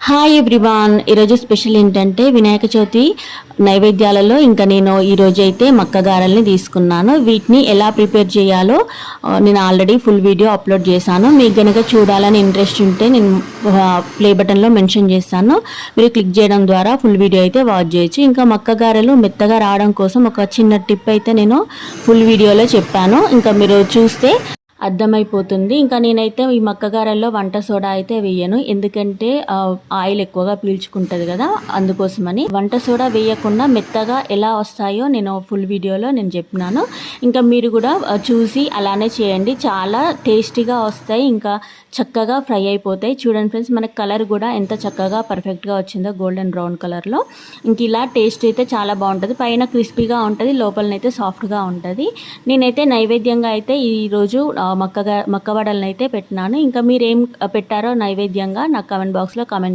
Hi everyone. ఈరోజు special ఏంటంటే వినాయక చవితి నైవేద్యాలలో ఇంకా నేను ఈరోజు అయితే మక్క గారెల్ని తీసుకున్నాను. వీటిని ఎలా ప్రిపేర్ చేయాలో నేను ఆల్రెడీ ఫుల్ వీడియో అప్లోడ్ చేశాను. మీకు కనుక చూడాలని ఇంట్రెస్ట్ ఉంటే నేను ప్లే బటన్లో మెన్షన్ చేస్తాను. మీరు క్లిక్ చేయడం ద్వారా ఫుల్ వీడియో అయితే వాచ్ చేయొచ్చు. ఇంకా మక్క గారెలు మెత్తగా రావడం కోసం ఒక చిన్న టిప్ అయితే నేను ఫుల్ వీడియోలో చెప్పాను. ఇంకా మీరు చూస్తే అర్థమైపోతుంది. ఇంకా నేనైతే ఈ మక్కగారెల్లో వంట సోడా అయితే వేయను, ఎందుకంటే ఆయిల్ ఎక్కువగా పీల్చుకుంటుంది కదా, అందుకోసమని. వంట సోడా వేయకుండా మెత్తగా ఎలా వస్తాయో నేను ఫుల్ వీడియోలో నేను చెప్పినాను. ఇంకా మీరు కూడా చూసి అలానే చేయండి, చాలా టేస్టీగా వస్తాయి, ఇంకా చక్కగా ఫ్రై అయిపోతాయి. చూడండి ఫ్రెండ్స్, మనకి కలర్ కూడా ఎంత చక్కగా పర్ఫెక్ట్గా వచ్చిందో, గోల్డెన్ బ్రౌన్ కలర్లో. ఇంక ఇలా టేస్ట్ అయితే చాలా బాగుంటుంది. పైన క్రిస్పీగా ఉంటుంది, లోపలనైతే సాఫ్ట్గా ఉంటుంది. నేనైతే నైవేద్యంగా అయితే ఈరోజు మక్క వడలను అయితే పెట్టినాను. ఇంకా మీరు ఏం పెట్టారో నైవేద్యంగా నాకు కామెంట్ బాక్స్లో కామెంట్